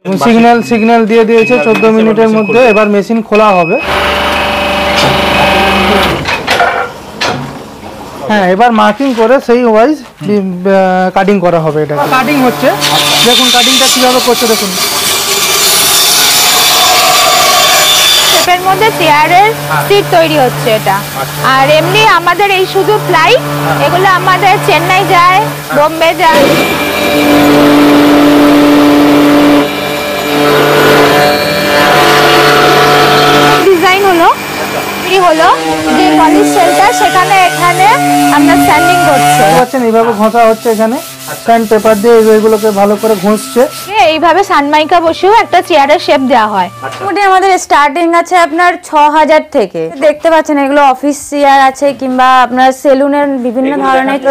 Signal দিয়ে দিয়েছে 14 মিনিটের মধ্যে। এবার মেশিন খোলা হবে। হ্যাঁ, এবার মার্কিং করে সেই ওয়াইজ কাটিং করা হবে। এটা কাটিং হচ্ছে, দেখুন কাটিংটা কিভাবে করছে দেখুন। শেপের মধ্যে চেয়ারের সিট তৈরি হচ্ছে এটা। আর এমনি আমাদের এই শুধু প্লাই, এগুলো আমাদের চেন্নাই যায়, বোম্বে যায়। ডিজাইন হলো যে পলিশ শেল্টার, সেখানে এখানে আমরা স্ট্যান্ডিং করছে। দেখছেন এইভাবে ঘষা হচ্ছে, এখানে স্যান্ড পেপার দিয়ে এগুলোকে ভালো করে ঘষছে। এইভাবে সানমাইকা বসেও একটা চেয়ারের শেপ দেওয়া হয়। মোটামুটি আমাদের স্টার্টিং আছে আপনার 6000 থেকে। দেখতে পাচ্ছেন এগুলো অফিস চেয়ার আছে, কিংবা আপনার সেলুনের বিভিন্ন ধরনের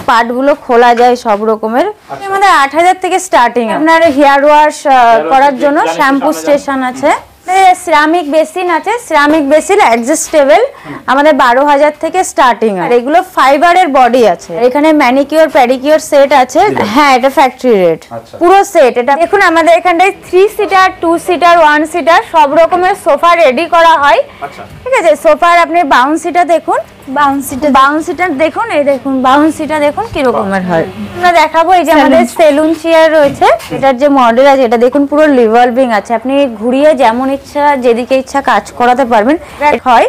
পার্টগুলো খোলা যায় সব রকমের। আমাদের 8000 থেকে স্টার্টিং। আপনার হেয়ার ওয়াশ করার জন্য শ্যাম্পু স্টেশন আছে, সিরামিক বেসিন আছে, সিরামিক বেসিন অ্যাডজাস্টেবল, আমাদের 12000 থেকে স্টার্টিং। আর এগুলো ফাইবারের বডি আছে। এখানে ম্যানিকিউর প্যাডিকিউর সেট আছে। হ্যাঁ, এটা ফ্যাক্টরি রেট পুরো সেট। এটা দেখুন আমাদের এখানটায় 3 সিটার 2 সিটার 1 সিটার সব রকমের সোফা রেডি করা হয়। ঠিক আছে, সোফার আপনি বাউন্সিটা দেখুন, বাউন্সিটা দেখুন, এই দেখুন বাউন্সিটা দেখুন কি রকমের হয়। আমরা দেখাবো এই যে আমাদের সেলুন চেয়ার রয়েছে, এটার যে মডেল আছে এটা দেখুন পুরো রিভলভিং আছে। আপনি ঘুরিয়ে যেমন ইচ্ছা যেদিকে ইচ্ছা কাজ করাতে পারবেন হয়।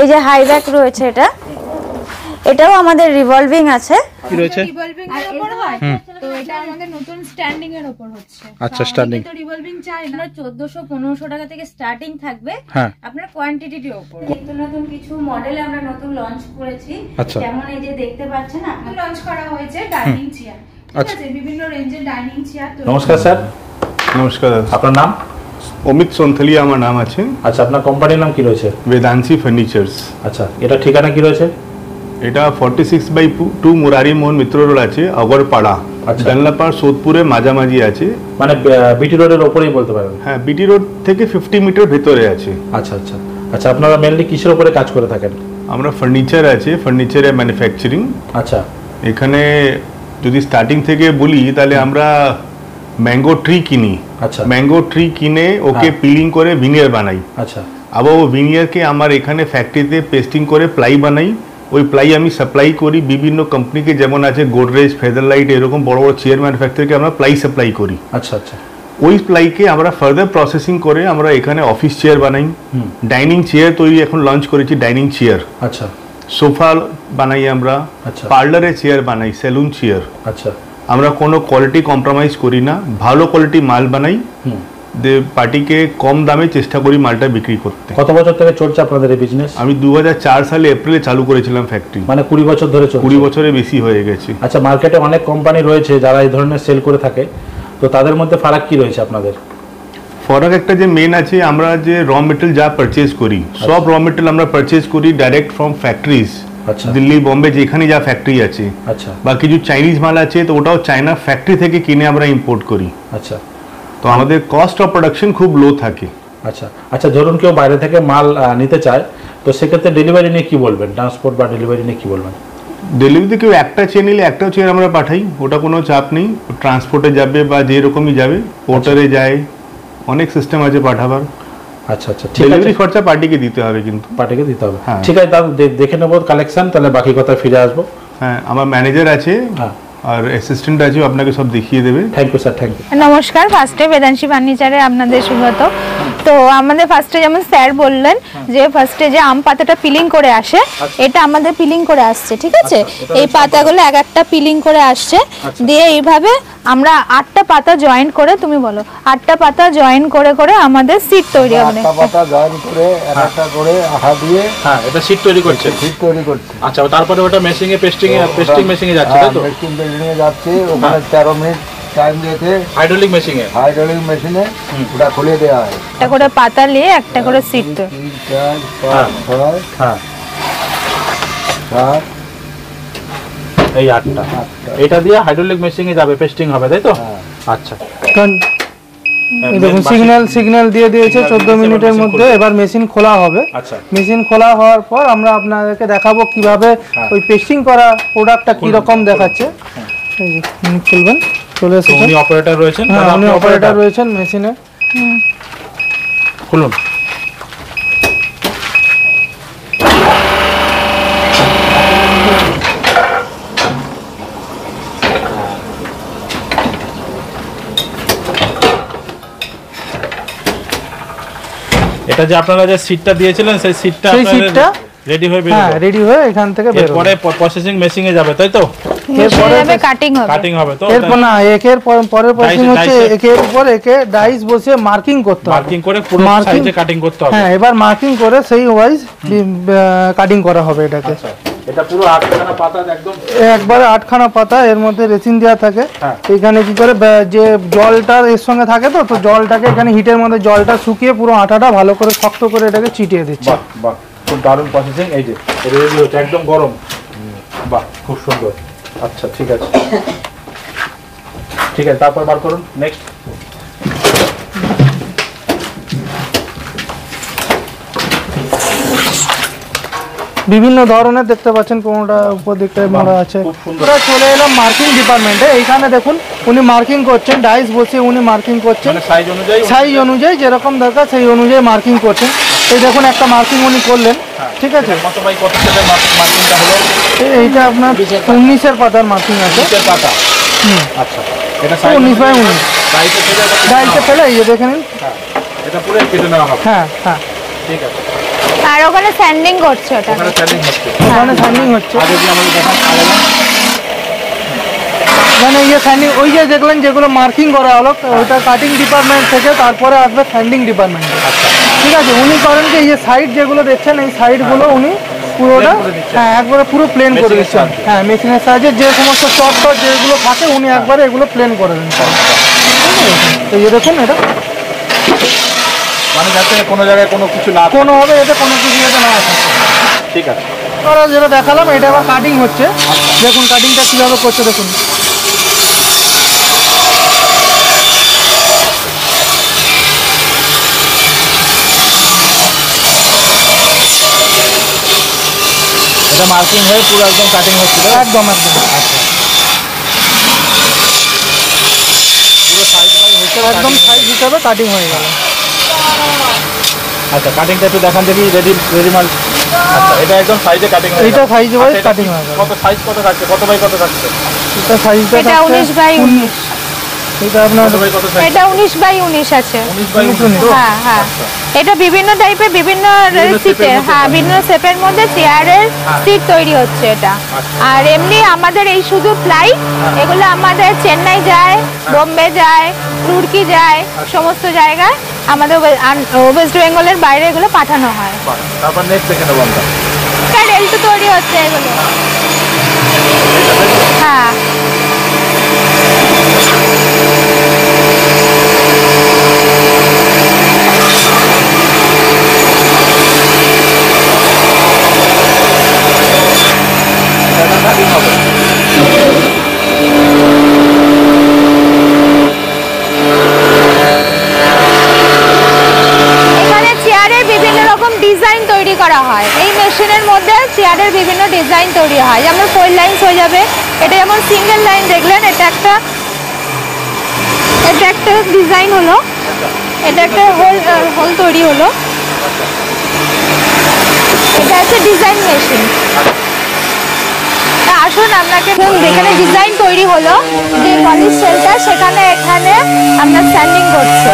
এই যে হাই ব্যাক রয়েছে, এটাও আমাদের রিভলভিং আছে। কি রয়েছে? রিভলভিং এর উপর হয়, তো এটা আমাদের নতুন স্ট্যান্ডিং এর উপর হচ্ছে। আচ্ছা, স্ট্যান্ডিং তো রিভলভিং চাই না, 1400-1500 টাকা থেকে স্টার্টিং থাকবে আপনার কোয়ান্টিটির উপর। নতুন কিছু মডেল আমরা নতুন লঞ্চ করেছি, যেমন এই যে দেখতে পাচ্ছেন আপনি লঞ্চ করা হয়েছে ডাইনিং চেয়ার। ঠিক আছে, বিভিন্ন রেঞ্জের ডাইনিং চেয়ার। নমস্কার স্যার। নমস্কার, আপনার নাম? অমিত সন্থলিয়া আমার নাম আছে। আচ্ছা, আপনার কোম্পানির নাম কি রয়েছে? বেদান্সি ফার্নিচার্স। আচ্ছা, এটা ঠিকানা কি রয়েছে? এটা 46/2 মুরারি মোহন মিত্র রোড আছে, আগরপাড়া। জানলাপাড় সোদপুরে মাঝামাঝি আছে, মানে বিটি রোডের ওপরেই বলতে পারেন। হ্যাঁ, বিটি রোড থেকে 50 মিটার ভেতরে আছে। আচ্ছা আচ্ছা আচ্ছা, আপনারা মেইনলি কিসের উপরে কাজ করে থাকেন? আমরা ফার্নিচার আছে, ফার্নিচারের ম্যানুফ্যাকচারিং। আচ্ছা, এখানে যদি স্টার্টিং থেকে বলি তাহলে আমরা ম্যাঙ্গো ট্রি কিনি। আচ্ছা, ম্যাঙ্গো ট্রি কিনে ওকে পিলিং করে ভিনিয়ার বানাই। আচ্ছা, আবার ও ভিনিয়ারকে আমার এখানে ফ্যাক্টরিতে পেস্টিং করে প্লাই বানাই। ওই প্লাই আমি সাপ্লাই করি বিভিন্ন কোম্পানিকে, যেমন আছে গোদরেজ, ফেদারলাইট, এরকম বড় বড় চেয়ার ম্যানুফ্যাকচারকে আমরা প্লাই সাপ্লাই করি। আচ্ছা আচ্ছা, ওই প্লাইকে আমরা ফার্দার প্রসেসিং করে আমরা এখানে অফিস চেয়ার বানাই, ডাইনিং চেয়ার তৈরি এখন লঞ্চ করেছি, ডাইনিং চেয়ার। আচ্ছা, সোফা বানাই আমরা, আচ্ছা, পার্লারে চেয়ার বানাই, সেলুন চেয়ার। আচ্ছা, আমরা কোনো কোয়ালিটি কম্প্রোমাইজ করি না, ভালো কোয়ালিটি মাল বানাই, পার্টিকে কম দামে চেষ্টা করি মালটা বিক্রি করতে। কত বছর থেকে চলছে আপনাদের এই বিজনেস? আমি 2004 সালে এপ্রিলে চালু করেছিলাম ফ্যাক্টরি। মানে 20 বছর ধরে চলছে? 20 বছরের বেশি হয়ে গেছে। আচ্ছা, মার্কেটে অনেক কোম্পানি রয়েছে যারা এই ধরনের সেল করে থাকে, তো তাদের মধ্যে ফারাক কি রয়েছে আপনাদের? ফরাক একটা যে মেন আছে, আমরা যে র মেটেরিয়াল যা পারচেজ করি, সব র মেটেরিয়াল আমরা পারচেজ করি ডাইরেক্ট ফ্রম ফ্যাক্টরিজ। আচ্ছা, দিল্লি, বোম্বে, যেখানে যা ফ্যাক্টরি আছে। আচ্ছা, বা কিছু চাইনিজ মাল আছে তো ওটাও চায়না ফ্যাক্টরি থেকে কিনে আমরা ইম্পোর্ট করি। আচ্ছা, তো আমাদের কস্ট অফ প্রোডাকশন খুব লো থাকে। আচ্ছা আচ্ছা, ধরুন কেউ বাইরে থেকে মাল নিতে চায়, তো সেক্ষেত্রে ডেলিভারি নিয়ে কি বলবেন? ট্রান্সপোর্ট বা ডেলিভারি নিয়ে কি বলবেন? ডেলিভারিতে কেউ একটা চেয়ে নিলে একটাও চেয়ে আমরা পাঠাই, ওটা কোনো চাপ নেই। ট্রান্সপোর্টে যাবে বা যেরকমই যাবে, পোর্টারে যায়, অনেক সিস্টেম আছে পাঠাবার। আচ্ছা আচ্ছা, ঠিক আছে। ডেলিভারি খরচা পার্টিকে দিতে হবে, কিন্তু পার্টিকে দিতে হবে। হ্যাঁ, ঠিক আছে, তাহলে দেখে নেবো কালেকশন, তাহলে বাকি কথা ফিরে আসবো। হ্যাঁ, আমার ম্যানেজার আছে আর অ্যাসিস্ট্যান্ট আছে, আপনাকে সব দেখিয়ে দেবে। Thank you sir, thank you. নমস্কার, ফার্স্টে বেদান্সি ফার্নিচারে আপনাদের স্বাগত। তো আমাদের ফার্স্টে যেমন স্যার বললেন যে ফার্স্টে যে আম পাতাটা পিলিং করে আসে, এটা আমাদের পিলিং করে আসছে। ঠিক আছে, এই পাতাগুলো এক একটা পিলিং করে আসছে, দিয়ে এইভাবে আমরা 8টা পাতা জয়েন করে, তুমি বলো, 8টা পাতা জয়েন করে করে আমাদের সিট তৈরি হবে। 8টা পাতা জয়েন করে একটা করে আঠা দিয়ে, হ্যাঁ, এটা সিট তৈরি করছে। সিট তৈরি করছে। আচ্ছা, তারপরে ওটা মেশিং এ পেস্টিং মেশিং এ যাচ্ছে, তাই তো? পেস্টিং মেশিনে যাচ্ছে, ওখানে 13 মিনিট টাইম দিয়েছে হাইড্রোলিক মেশিনে। হাইড্রোলিক মেশিনে ওটা খুলে দেওয়া হয়। একটা করে পাতা নিয়ে একটা করে সিট। 3, 4, 5, 6, হ্যাঁ, 7, এই 8টা। এটা দিয়ে হাইড্রোলিক মেশিনে যাবে, পেস্টিং হবে, তাই তো? আচ্ছা, দেখুন সিগন্যাল দিয়ে দিয়েছে 14 মিনিটের মধ্যে। এবার মেশিন খোলা হবে। আচ্ছা, মেশিন খোলা হওয়ার পর আমরা আপনাদেরকে দেখাবো কিভাবে ওই পেস্টিং করা প্রোডাক্টটা কি রকম দেখাচ্ছে। এই যে উনি খুলবেন, চলে তো এসেছেন। উনি অপারেটর রয়েছেন? হ্যাঁ, দাদা, উনি আপনি অপারেটর রয়েছেন মেশিনে। খুলুন। এটা যে আপনারা যে সিটটা দিয়েছিলেন সেই সিটটা সেই সিটটা রেডি হয়ে হ্যাঁ বেরোবে। রেডি হয়ে এখান থেকে বের এরপরে প্রসেসিং মেশিনে যাবে, তাই তো? এরপরে কাটিং হবে। কাটিং হবে তো? এরপর না, একের পরের প্রসেসিং হচ্ছে ডাইসে- একের উপর একে ডাইস বসিয়ে মার্কিং করতে হবে। মার্কিং করে পুরো Marking- সাইজে কাটিং করতে হবে। হ্যাঁ, এবার মার্কিং করে সেই ওয়াইজ কাটিং করা হবে এটাকে। আচ্ছা, এটা পুরো 8খানা পাতা একদম। একবারে 8খানা পাতা, এর মধ্যে রেসিন দেওয়া থাকে। হ্যাঁ। এখানে কি করে যে জলটা এর সঙ্গে থাকে, তো জলটাকে এখানে হিটের মধ্যে জলটা শুকিয়ে পুরো আটাটা ভালো করে শক্ত করে এটাকে চিটিয়ে দিচ্ছে। বাহ বাহ, খুব দারুণ প্রসেসিং। এই যে রেডি হচ্ছে, একদম গরম। বাহ, খুব সুন্দর। আচ্ছা, ঠিক আছে ঠিক আছে, তারপর বার করুন নেক্সট। বিভিন্ন ধরনের দেখতে পাচ্ছেন, কোনটা উপর দিকটা মোড়া আছে। খুব সুন্দর। আমরা চলে এলাম মার্কিং ডিপার্টমেন্টে। এইখানে দেখুন উনি মার্কিং করছেন, ডাইস বসিয়ে উনি মার্কিং করছেন। মানে সাইজ অনুযায়ী সাইজ অনুযায়ী যেরকম দরকার সেই অনুযায়ী মার্কিং করছেন। এই দেখুন একটা মার্কিং উনি করলেন, ঠিক আছে। কত বাই কত সেটের মার্কিংটা হলো? এইটা আপনার 19-এর পাতার মার্কিং আছে। নিচের পাতা। আচ্ছা, এটা সাইজ 19/19 ডাইসে ফেলে ডাইসে ফেলে এই যে দেখে নিন। এটা পুরো কেটে নেওয়া হবে। হ্যাঁ হ্যাঁ, ঠিক আছে, আর ওখানে স্যান্ডিং করছে ওটা। ওখানে সেটিং হচ্ছে। ওখানে সাইনিং হচ্ছে। আগে যে আমাদের দেখান আলাদা। মানে ইয়ে সাইনিং, ওই যে দেখলেন যেগুলো মার্কিং করা হলো ওইটা কাটিং ডিপার্টমেন্ট থেকে, তারপরে আসবে স্যান্ডিং ডিপার্টমেন্টে। ঠিক আছে, উনি করেন কি এই যে সাইড যেগুলো দেখছেন এই সাইডগুলো উনি পুরোটা করে দিচ্ছেন। হ্যাঁ একবারে পুরো প্লেন করে মেশিনের দিচ্ছেন। সাহায্যে। হ্যাঁ, মেশিনের সাহায্যে যে সমস্ত চট যেগুলো থাকে উনি একবারে এগুলো প্লেন করে দেন। এই যে দেখুন এটা মানে যাতে কোনো জায়গায় কোনো কিছু না থাকে। কোনো হবে এতে কোনো কিছু যাতে না থাকে। ঠিক আছে, আমরা যেটা দেখালাম এটা আবার কাটিং হচ্ছে। দেখুন কাটিংটা কিভাবে করছে দেখুন। এটা মার্কিং হয়ে পুরো একদম কাটিং হচ্ছে তো? একদম একদম পুরো সাইজ বাই হচ্ছে একদম সাইজ হিসাবে কাটিং হয়ে গেল। আচ্ছা, কাটিংটা একটু দেখান দেখি। রেডি মাল। আচ্ছা, এটা একদম সাইজে কাটিং হয়ে এইটা গেল। size wise আচ্ছা, এটা cutting হয়ে গেল। কত সাইজ কত থাকছে, কত বাই কত থাকছে? এটা সাইজটা এটা 19/19। এটা আপনার কত বাই কত সাইজ? এটা 19/19 আছে। 19/19 তো? হ্যাঁ হ্যাঁ, এটা বিভিন্ন টাইপের বিভিন্ন সিটের, হ্যাঁ বিভিন্ন শেপের মধ্যে চেয়ারের সিট তৈরি হচ্ছে এটা। আর এমনি আমাদের এই শুধু প্লাই, এগুলো আমাদের চেন্নাই যায়, বোম্বে যায়, রুড়কি যায়, সমস্ত জায়গায় আমাদের ওয়েস্ট বেঙ্গলের বাইরে এগুলো পাঠানো হয়। বাহ, তারপর নেক্সট দেখে নেবো আমরা। রেল তো তৈরি হচ্ছে এগুলো। হ্যাঁ, এটা কাটিং হবে। এখানে চেয়ারের বিভিন্ন রকম ডিজাইন তৈরি করা হয়। এই মেশিনের মধ্যে চেয়ারের বিভিন্ন ডিজাইন তৈরি হয়, যেমন 4 লাইনস হয়ে যাবে। এটা যেমন সিঙ্গেল লাইন দেখলেন, এটা একটা ডিজাইন হলো, এটা একটা হোল তৈরি হলো। এটা হচ্ছে ডিজাইন মেশিন। আসুন আপনাকে যেখানে ডিজাইন তৈরি হলো, যে পলিশ সেলটা সেখানে এখানে আপনার স্যান্ডিং করছে।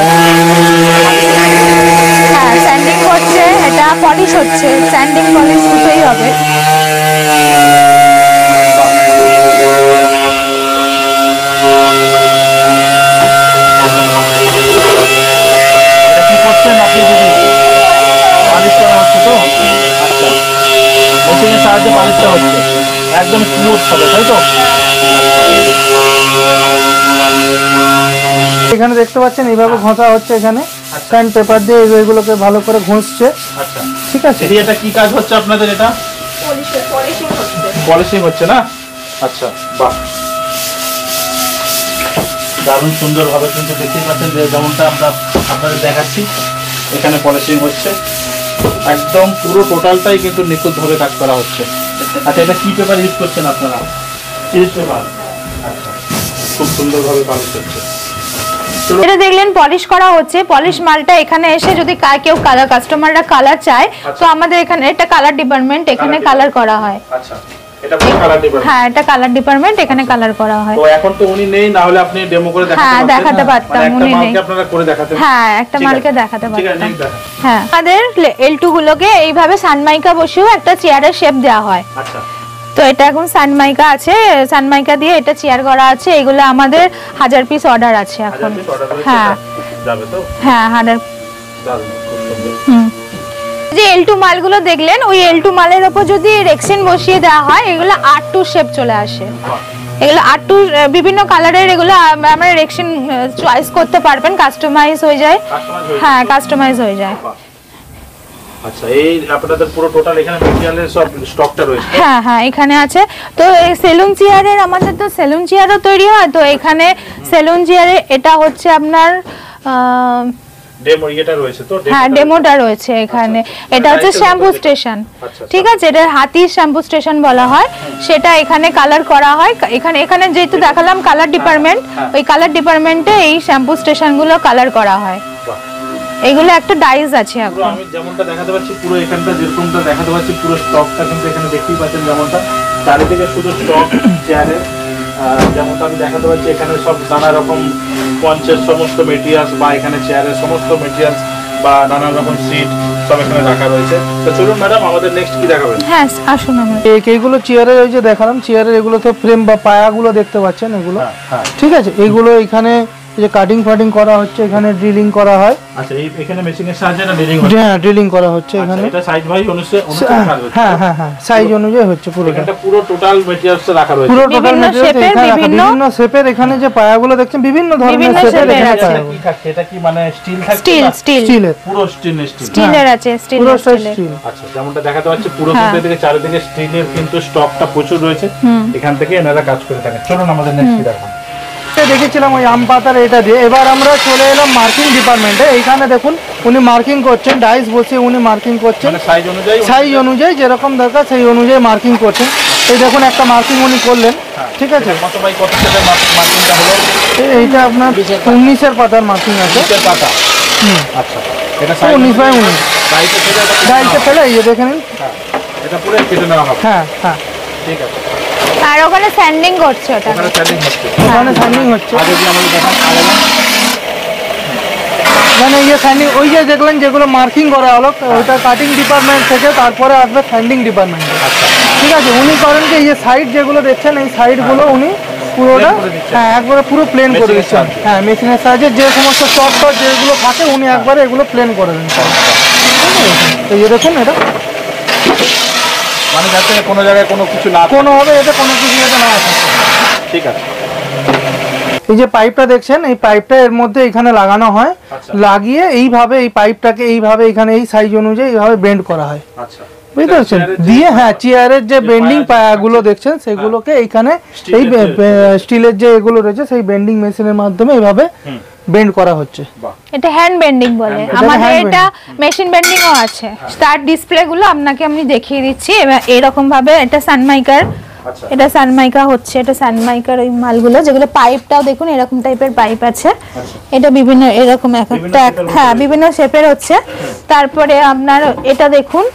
হ্যাঁ, স্যান্ডিং করছে, এটা পলিশ হচ্ছে, স্যান্ডিং পলিশ দুটোই হবে। এটা কি করছেন আপনি দিদি? পালিশ করা হচ্ছে তো? আচ্ছা, মেশিনের সাহায্যে পালিশটা হচ্ছে, একদম স্মুথ হবে, তাই তো? এখানে দেখতে পাচ্ছেন এইভাবে ঘষা হচ্ছে, এখানে স্যান্ড পেপার দিয়ে এইগুলোকে ভালো করে ঘষছে। আচ্ছা, ঠিক আছে, দিদি এটা কি কাজ হচ্ছে আপনাদের? এটা পলিশিং হচ্ছে না? আচ্ছা, বাহ, দারুণ সুন্দরভাবে কিন্তু দেখতেই পাচ্ছেন যে যেমনটা আমরা আপনাদের দেখাচ্ছি এখানে পলিশিং হচ্ছে, একদম পুরো টোটালটাই কিন্তু নিখুঁতভাবে কাজ করা হচ্ছে। আচ্ছা, এটা কি পেপার ইউজ করছেন আপনারা? Series paper. আচ্ছা, খুব সুন্দরভাবে পালিশ হচ্ছে। এটা দেখলেন পলিশ করা হচ্ছে, পলিশ মালটা এখানে এসে যদি কেউ কাস্টমাররা কালার চায় তো আমাদের এখানে এটা কালার ডিপার্টমেন্ট, এখানে কালার করা হয়। আচ্ছা, এটা পুরো কালার ডিপার্টমেন্ট। হ্যাঁ, এটা কালার ডিপার্টমেন্ট, এখানে কালার করা হয়। তো এখন তো উনি নেই, না হলে আপনি ডেমো করে দেখাতে হ্যাঁ, পারতেন। দেখাতে পারতাম, উনি নেই। মালকে আপনারা করে দেখাতেন। হ্যাঁ, একটা মালকে দেখাতে ঠিক আছে, পারতাম। নেক্সট দেখান। হ্যাঁ, আমাদের L2 গুলোকে এইভাবে সানমাইকা বসিয়েও একটা চেয়ারের শেপ দেওয়া হয়। আচ্ছা, তো এটা এখন সানমাইকা আছে, সানমাইকা দিয়ে এটা চেয়ার করা আছে। এগুলো আমাদের 1000 পিস অর্ডার আছে এখন। হ্যাঁ যাবে তো? হ্যাঁ, 1000। দারুণ, খুব সুন্দর। যে L2 মালগুলো দেখলেন, ওই L2 মালের উপর যদি রেক্সিন বসিয়ে দেওয়া হয় এগুলো R2 শেপ চলে আসে। এগুলো R2 বিভিন্ন কালারের, এগুলো আমরা রেক্সিন চয়েস করতে পারবেন, কাস্টমাইজ হয়ে যায়। হ্যাঁ, কাস্টমাইজ হয়ে যায়। আচ্ছা, এই আপনাদের পুরো টোটাল এখানে ম্যাটেরিয়ালের সব স্টকটা রয়েছে। হ্যাঁ হ্যাঁ, এখানে আছে। তো এই সেলুন চেয়ারের, আমাদের তো সেলুন চেয়ারও তৈরি হয়। তো এখানে সেলুন চেয়ারে এটা হচ্ছে আপনার ডেমো এটা রয়েছে তো? হ্যাঁ, ডেমোটা রয়েছে এখানে। এটা হচ্ছে শ্যাম্পু স্টেশন, ঠিক আছে? এটা হাতির শ্যাম্পু স্টেশন বলা হয়। সেটা এখানে কালার করা হয়। এখানে যেহেতু দেখালাম কালার ডিপার্টমেন্ট, ওই কালার ডিপার্টমেন্টে এই শ্যাম্পু স্টেশনগুলো কালার করা হয়। এগুলো একটা ডাইস আছে এখন। আমি যেমনটা দেখাতে পাচ্ছি, পুরো এখানটা যেরকমটা দেখাতে পাচ্ছি, পুরো স্টকটা কিন্তু এখানে দেখতেই পাচ্ছেন। যেমনটা চারিদিকে শুধু স্টক চেয়ারের, যেমনটা আমি দেখাতে পাচ্ছি, এখানে সব নানা রকম পঞ্চের সমস্ত মেটেরিয়ালস বা এখানে চেয়ারের সমস্ত মেটেরিয়ালস বা নানা রকম সিট সব এখানে রাখা রয়েছে। তো চলুন ম্যাডাম, আমাদের নেক্সট কি দেখাবেন? হ্যাঁ, আসুন। এইগুলো চেয়ারের, ওই যে দেখালাম চেয়ারের, এগুলো তো ফ্রেম বা পায়াগুলো দেখতে পাচ্ছেন এগুলো। ঠিক আছে, এইগুলো এখানে যে কাটিং ফাটিং করা হচ্ছে, এখানে ড্রিলিং করা হয়। আচ্ছা, এখানে মেশিং এর সাহায্যে না ড্রিলিং হচ্ছে? হ্যাঁ, ড্রিলিং করা হচ্ছে এখানে। এটা সাইজ ভাই অনুসারে হ্যাঁ হ্যাঁ হ্যাঁ, সাইজ অনুযায়ী হচ্ছে পুরোটা। এটা পুরো টোটাল মেটেরিয়ালস রাখা রয়েছে, পুরো টোটাল বিভিন্ন মেটেরিয়ালস শেপের, এখানে রাখা, বিভিন্ন বিভিন্ন শেপের। এখানে যে পায়াগুলো দেখছেন বিভিন্ন ধরনের শেপের এখানে আছে। পায়াগুলো। কি থাকছে? এটা কি মানে স্টিল থাকছে? স্টিল স্টিলের, পুরো স্টিল। স্টিলের আছে, পুরো স্টিলের। স্টিল। আচ্ছা, যেমনটা দেখাতে পাচ্ছি পুরো কিন্তু এদিকে চারিদিকে স্টিলের কিন্তু স্টকটা প্রচুর রয়েছে। এখান থেকে এনারা কাজ করে থাকেন। চলুন আমাদের নেক্সট দেখান। দেখেছিলাম ওই আম পাতার এটা দিয়ে। এবার আমরা চলে এলাম মার্কিং ডিপার্টমেন্টে। এইখানে দেখুন উনি মার্কিং করছেন, ডাইস বসিয়ে উনি মার্কিং করছেন। মানে সাইজ অনুযায়ী যেরকম দরকার সেই অনুযায়ী মার্কিং করছেন। এই দেখুন একটা মার্কিং উনি করলেন, ঠিক আছে? কত বাই কত সেটের মার্কিংটা হলো? এইটা আপনার 19-এর পাতার মার্কিং আছে। 19-এর পাতা। আচ্ছা, এটা 19/19 ডাইসে ফেলে এই যে দেখে নিন। এটা পুরো কেটে নেওয়া হবে। হ্যাঁ হ্যাঁ, ঠিক আছে। আর ওখানে স্যান্ডিং করছে, ওটা ওখানে স্যান্ডিং হচ্ছে। ওখানে স্যান্ডিং হচ্ছে। আর যদি আমাদের দেখান মানে ইয়ে স্যান্ডিং, ওই যে দেখলেন যেগুলো মার্কিং করা হলো, ওইটা কাটিং ডিপার্টমেন্ট থেকে তারপরে আসবে স্যান্ডিং ডিপার্টমেন্টে। ঠিক আছে, উনি করেন কি এই যে সাইড যেগুলো দেখছেন, এই সাইডগুলো উনি পুরোটা হ্যাঁ একবারে পুরো প্লেন করে দিচ্ছেন। হ্যাঁ, মেশিনের সাহায্যে যে সমস্ত চট যেগুলো থাকে উনি একবারে এগুলো প্লেন করে দেন। এই যে দেখুন, এটা মানে যাতে কোনো জায়গায় কোনো কিছু না, কোনোভাবে এতে কোনো কিছু যাতে না থাকে। ঠিক আছে। এই যে পাইপটা দেখছেন, এই পাইপটা এর মধ্যে এখানে লাগানো হয়। লাগিয়ে এইভাবে এই পাইপটাকে এইভাবে এখানে এই সাইজ অনুযায়ী এইভাবে বেন্ড করা হয়। আচ্ছা, বুঝতে পারছেন? দিয়ে হ্যাঁ, চেয়ারের যে বেন্ডিং পায়াগুলো দেখছেন সেগুলোকে এইখানে এই স্টিলের যে এগুলো রয়েছে সেই বেন্ডিং মেশিনের মাধ্যমে এইভাবে বেন্ড করা হচ্ছে। এটা হ্যান্ড বেন্ডিং বলে। আমাদের এটা মেশিন বেন্ডিংও আছে। স্টার ডিসপ্লে গুলো আপনাকে আমি দেখিয়ে দিচ্ছি। এরকম ভাবে এটা সানমাইকার, এটা সানমাইকা হচ্ছে, এটা সানমাইকার ওই মালগুলো যেগুলো পাইপটাও দেখুন এরকম টাইপের পাইপ আছে। এটা বিভিন্ন এরকম একটা হ্যাঁ বিভিন্ন শেপের হচ্ছে। তারপরে আপনার এটা দেখুন,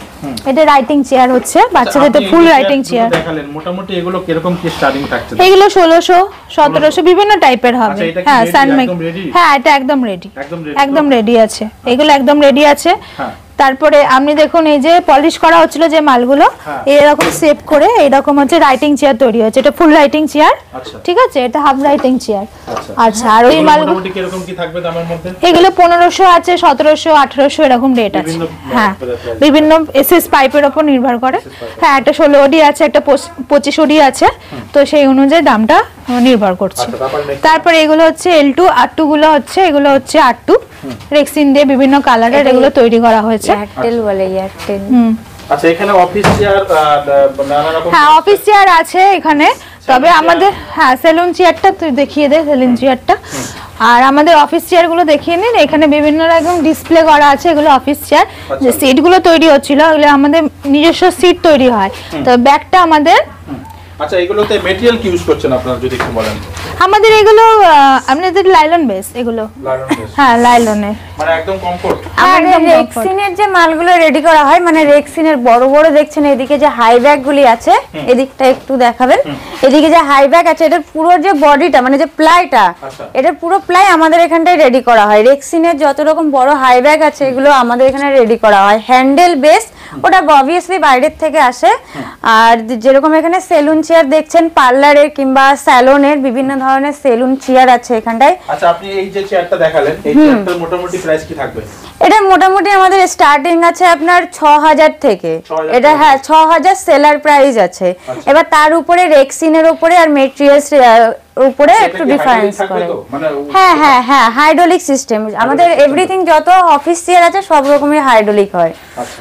এটা রাইটিং চেয়ার হচ্ছে, বাচ্চাদের এটা ফুল রাইটিং চেয়ার দেখালেন। মোটামুটি এগুলো কিরকম কি স্টার্টিং থাকছে? এগুলো 1600 1700 বিভিন্ন টাইপের হবে। হ্যাঁ, সানমাইকা, হ্যাঁ এটা একদম রেডি, একদম রেডি আছে। এগুলো একদম রেডি আছে। তারপরে আপনি দেখুন এই যে পলিশ করা হচ্ছিল যে মালগুলো, এরকম শেপ করে এরকম হচ্ছে রাইটিং চেয়ার তৈরি হচ্ছে। এটা ফুল রাইটিং চেয়ার, ঠিক আছে? এটা হাফ রাইটিং চেয়ার। আচ্ছা, আর ওই মালগুলো মোটামুটি কিরকম কি থাকবে দামের মধ্যে? এগুলো 1500 আছে, 1700, 1800 এরকম রেট আছে। হ্যাঁ, বিভিন্ন এসএস পাইপের উপর নির্ভর করে। হ্যাঁ, একটা 16 ওডি আছে, একটা 25 ওডি আছে। তো সেই অনুযায়ী দামটা নির্ভর করছে। তারপরে এগুলো হচ্ছে L2 R2 গুলো হচ্ছে, এগুলো হচ্ছে R2 রেক্সিন দিয়ে বিভিন্ন কালারের এগুলো তৈরি করা হয়েছে। এয়ারটেল বলে, এয়ারটেল। আচ্ছা, এখানে অফিস চেয়ার নানা রকম। হ্যাঁ, অফিস চেয়ার আছে এখানে। তবে আমাদের হ্যাঁ সেলুন চেয়ারটা তুই দেখিয়ে দে, সেলুন চেয়ারটা। আর আমাদের অফিস চেয়ার গুলো দেখিয়ে নিন। এখানে বিভিন্ন রকম ডিসপ্লে করা আছে। এগুলো অফিস চেয়ার। যে সিট গুলো তৈরি হচ্ছিল, এগুলো আমাদের নিজস্ব সিট তৈরি হয়। তো ব্যাকটা আমাদের আচ্ছা, এগুলোতে ম্যাটেরিয়াল কি ইউজ করছেন আপনারা যদি একটু বলেন? আমাদের এগুলো আমাদের লাইলন বেস এগুলো। হ্যাঁ, লাইলনের, মানে একদম কমফোর্ট। আমাদের রেক্সিনের যে মালগুলো রেডি করা হয়, মানে রেক্সিনের বড় বড় দেখছেন এদিকে যে হাই ব্যাগ গুলি আছে, এদিকটা একটু দেখাবেন, এদিকে যে হাই ব্যাগ আছে, এটার পুরো যে বডিটা মানে যে প্লাইটা, এটার পুরো প্লাই আমাদের এখানটায় রেডি করা হয়। রেক্সিনের যত রকম বড় হাই ব্যাগ আছে এগুলো আমাদের এখানে রেডি করা হয়। হ্যান্ডেল বেস, ওটা অবভিয়াসলি বাইরের থেকে আসে। আর যেরকম এখানে সেলুন চেয়ার দেখছেন, পার্লারের কিংবা স্যালনের বিভিন্ন ধরনের সেলুন চেয়ার আছে এখানটায়। আচ্ছা, আপনি এই যে চেয়ারটা দেখালেন, এই চেয়ারটার মোটামুটি প্রাইস কি থাকবে? এটা মোটামুটি আমাদের স্টার্টিং আছে আপনার 6000 থেকে। এটা হ্যাঁ 6000 সেলার প্রাইস আছে। এবার তার উপরে রেক্সিনের উপরে আর মেটেরিয়ালস উপরে একটু ডিফারেন্স করে। হ্যাঁ হ্যাঁ হ্যাঁ, হাইড্রোলিক সিস্টেম আমাদের, এভরিথিং যত অফিস চেয়ার আছে সব রকমের হাইড্রোলিক হয়। আচ্ছা,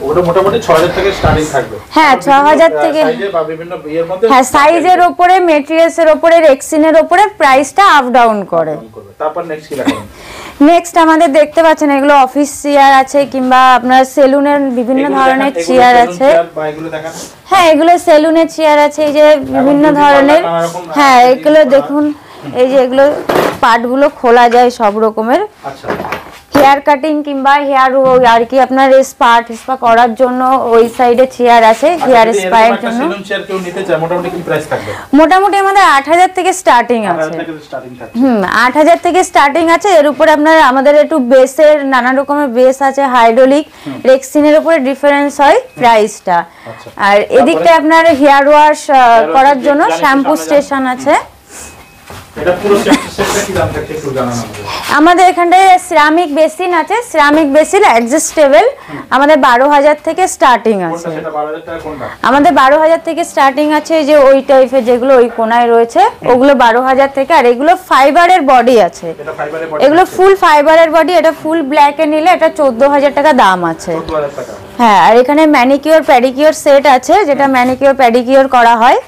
ওটা মোটামুটি 6000 থেকে স্টার্টিং থাকবে। হ্যাঁ 6000 থেকে, সাইজে বা বিভিন্ন এর মধ্যে, হ্যাঁ সাইজের উপরে, মেটেরিয়ালস এর উপরে, রেক্সিনের উপরে প্রাইসটা আপ ডাউন করে। তারপর নেক্সট কি রাখবেন? নেক্সট আমাদের দেখতে পাচ্ছেন এগুলো অফিস চেয়ার আছে কিংবা আপনার সেলুনের বিভিন্ন ধরনের চেয়ার আছে। হ্যাঁ, এগুলো সেলুনের চেয়ার আছে, এই যে বিভিন্ন ধরনের। হ্যাঁ, এগুলো দেখুন, এই যে এগুলো পার্টগুলো খোলা যায় সব রকমের। আচ্ছা, হেয়ার কাটিং কিংবা হেয়ার আর কি আপনার স্পা করার জন্য ওই সাইডে চেয়ার আছে, হেয়ার স্পায়ের জন্য। সেলুন চেয়ার কেউ নিতে চায়, মোটামুটি কি প্রাইস থাকবে? মোটামুটি আমাদের 8000 থেকে স্টার্টিং আছে। 8000 থেকে স্টার্টিং আছে। এর উপরে আপনার আমাদের একটু বেসের নানা রকমের বেস আছে, হাইড্রোলিক, রেক্সিনের উপরে ডিফারেন্স হয় প্রাইসটা। আর এদিকটা আপনার হেয়ার ওয়াশ করার জন্য শ্যাম্পু স্টেশন আছে। এটা পুরো সেটটা কি দাম থাকছে একটু জানান আমাদের। আমাদের এখানটায় সিরামিক বেসিন আছে, সিরামিক বেসিন অ্যাডজাস্টেবল, আমাদের 12000 থেকে স্টার্টিং আছে। সেটা 12000 টাকা কোনটা? আমাদের 12000 থেকে স্টার্টিং আছে, যে ওই টাইপের যেগুলো ওই কোনায় রয়েছে ওগুলো 12000 থেকে। আর এগুলো ফাইবারের বডি আছে, এটা ফাইবারের বডি, এগুলো ফুল ফাইবারের বডি। এটা ফুল ব্ল্যাক এ নিলে এটা 14000 টাকা দাম আছে। 14000 টাকা। হ্যাঁ, আর এখানে ম্যানিকিউর প্যাডিকিউর সেট আছে, যেটা ম্যানিকিউর প্যাডিকিউর করা হয়।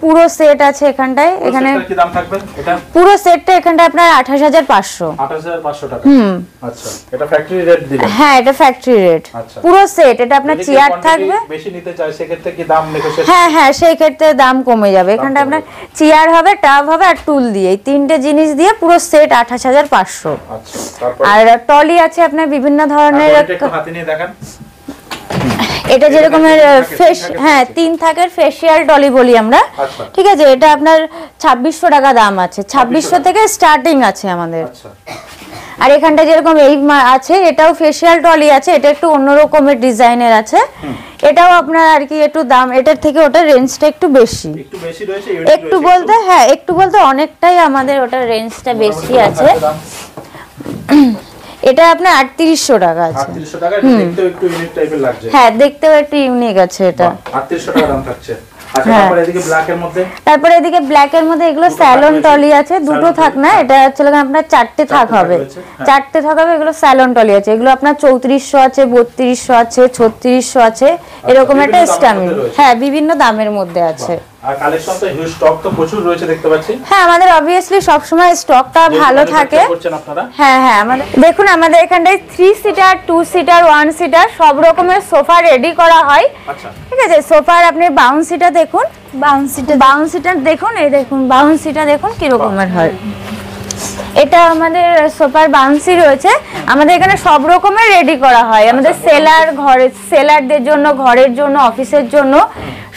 পুরো সেট আছে এখানটায়। এখানে কি দাম থাকবে এটা? পুরো সেটটা এখানটা আপনার 28500। 28500 টাকা। আচ্ছা, এটা ফ্যাক্টরি রেট দিবেন? হ্যাঁ, এটা ফ্যাক্টরি রেট। পুরো সেট। এটা আপনার চেয়ার থাকবে, বেশি নিতে চাই সেক্ষেত্রে কি দাম নেগোশিয়েট? হ্যাঁ হ্যাঁ, সেই ক্ষেত্রে দাম কমে যাবে। এখানটা আপনার চেয়ার হবে, টাব হবে আর টুল দিয়ে, এই তিনটে জিনিস দিয়ে পুরো সেট 28500। আচ্ছা, তারপর আর টলি আছে আপনার বিভিন্ন ধরনের। একটু হাতে নিয়ে দেখান। এটা যেরকমের ফেস, হ্যাঁ 3 থাকের ফেশিয়াল টলি বলি আমরা। ঠিক আছে, এটা আপনার 2600 টাকা দাম আছে। 2600 থেকে স্টার্টিং আছে আমাদের। আর এখানটা যেরকম এই আছে, এটাও ফেশিয়াল টলি আছে, এটা একটু অন্য রকমের ডিজাইনের আছে। এটাও আপনার আর কি একটু দাম, এটার থেকে ওটার রেঞ্জটা একটু বেশি। একটু বেশি রয়েছে, একটু বলতে, হ্যাঁ একটু বলতে অনেকটাই আমাদের ওটার রেঞ্জটা বেশি আছে। এটা আপনার 3800 টাকা আছে। 3800 টাকা, দেখতেও একটু ইউনিক টাইপের লাগছে। হ্যাঁ, দেখতেও একটু ইউনিক আছে এটা। 3800 টাকা দাম থাকছে। আচ্ছা, তারপর এদিকে ব্ল্যাক এর মধ্যে, তারপরে এদিকে ব্ল্যাক এর মধ্যে এগুলো স্যালন টলি আছে, দুটো থাক না, এটা হচ্ছে আপনার 4টে থাক হবে, 4টে থাক হবে। এগুলো স্যালন টলি আছে, এগুলো আপনার 3400 আছে, 3200 আছে, 3600 আছে, এরকম একটা স্টামিং। হ্যাঁ, বিভিন্ন দামের মধ্যে আছে। আর কালেকশন তো হিউজ, স্টক তো প্রচুর রয়েছে দেখতে পাচ্ছি। হ্যাঁ, আমাদের অবভিয়াসলি সব সময় স্টকটা ভালো থাকে। হ্যাঁ হ্যাঁ, আমাদের দেখুন, আমাদের এখানটায় 3 সিটার, 2 সিটার, 1 সিটার সব রকমের সোফা রেডি করা হয়। আচ্ছা, ঠিক আছে। সোফার আপনি বাউন্সিটা দেখুন, বাউন্সিটা দেখুন, এই দেখুন বাউন্সিটা দেখুন কি রকমের হয়। এটা আমাদের সোফার বাউন্সি রয়েছে। আমাদের এখানে সব রকমের রেডি করা হয়। আমাদের সেলার, ঘরে সেলারদের জন্য, ঘরের জন্য, অফিসের জন্য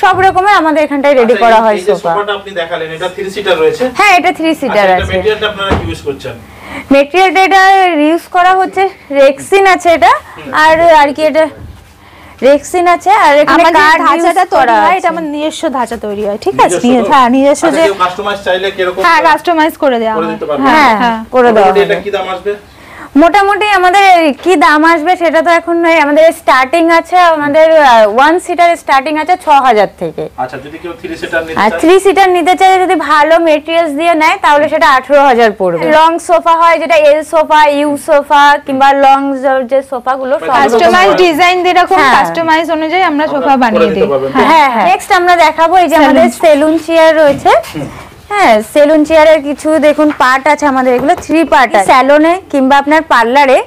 সব রকমের আমাদের এখানটায় রেডি করা হয় সোফা। সোফাটা আপনি দেখালেন, এটা 3 সিটার রয়েছে। হ্যাঁ, এটা 3 সিটার আছে। মেটেরিয়ালটা আপনারা কি ইউজ করছেন? মেটেরিয়ালটা এটা ইউজ করা হচ্ছে রেক্সিন আছে এটা, আর কি এটা রেক্সিন আছে। আর এখানে কাঠ ধাঁচাটা তৈরি হয়, এটা আমার নিজস্ব ধাঁচা তৈরি হয়। ঠিক আছে, হ্যাঁ নিজস্ব, যে কাস্টমাইজ চাইলে কি রকম? হ্যাঁ, কাস্টমাইজ করে দেওয়া হয়। হ্যাঁ, করে দেওয়া হবে। এটা কি দাম আসবে? মোটামুটি আমাদের কি দাম আসবে সেটা তো এখন নয়। আমাদের স্টার্টিং আছে, আমাদের 1 সিটার স্টার্টিং আছে 6000 থেকে। আচ্ছা, যদি কেউ 3 সিটার নিতে চায়, 3 সিটার নিতে চায়, যদি ভালো মেটেরিয়ালস দিয়ে নেয় তাহলে সেটা 18000 পড়বে। লং সোফা হয়, যেটা এল সোফা, ইউ সোফা কিংবা লং যে সোফাগুলো কাস্টমাইজ ডিজাইন দিয়ে এরকম কাস্টমাইজ অনুযায়ী আমরা সোফা বানিয়ে দিই। হ্যাঁ হ্যাঁ। নেক্সট আমরা দেখাবো এই যে আমাদের সেলুন চেয়ার রয়েছে। হ্যাঁ, সেলুন চেয়ারের কিছু দেখুন পার্ট আছে আমাদের, এগুলো 3 পার্ট আছে। স্যালনে কিংবা আপনার পার্লারে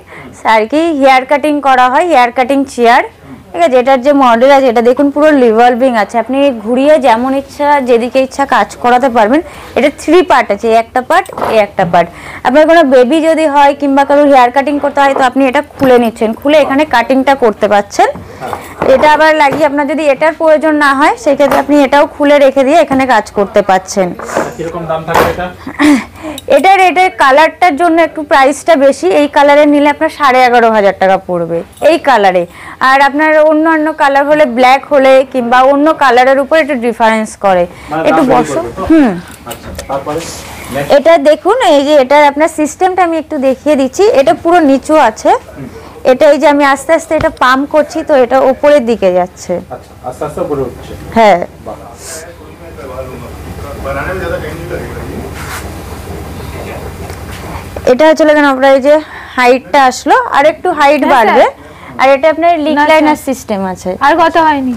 আর কি হেয়ার কাটিং করা হয়, হেয়ার কাটিং চেয়ার। ঠিক আছে। এটার যে মডেল আছে এটা দেখুন পুরো রিভলভিং আছে, আপনি ঘুরিয়ে যেমন ইচ্ছা যেদিকে ইচ্ছা কাজ করাতে পারবেন। এটা 3 পার্ট আছে, এই একটা পার্ট এই একটা পার্ট। আপনার কোনো বেবি যদি হয় কিংবা কারো হেয়ার কাটিং করতে হয় তো আপনি এটা খুলে নিচ্ছেন, খুলে এখানে কাটিংটা করতে পারছেন। এটা আবার লাগিয়ে আপনার যদি এটার প্রয়োজন না হয় সেই ক্ষেত্রে আপনি এটাও খুলে রেখে দিয়ে এখানে কাজ করতে পারছেন। কিরকম দাম থাকবে এটা? এটার কালারটার জন্য একটু প্রাইসটা বেশি, এই কালারে নিলে আপনার 11,500 টাকা পড়বে এই কালারে। আর আপনার অন্য কালার হলে ব্ল্যাক হলে কিংবা অন্য কালারের উপর একটু ডিফারেন্স করে, একটু বসো। আচ্ছা, তারপরে এটা দেখুন, এই যে এটার আপনার সিস্টেমটা আমি একটু দেখিয়ে দিচ্ছি। এটা পুরো নিচু আছে, এটা এই যে আমি আস্তে আস্তে এটা পাম্প করছি তো এটা উপরের দিকে যাচ্ছে। আচ্ছা, আস্তে আস্তে উপরে উঠছে। হ্যাঁ, এটা হচ্ছে লাগেন আপনার এই যে হাইটটা আসলো আর একটু হাইট বাড়বে। আর এটা আপনার লিক লাইনার সিস্টেম আছে। আর কত হয়নি,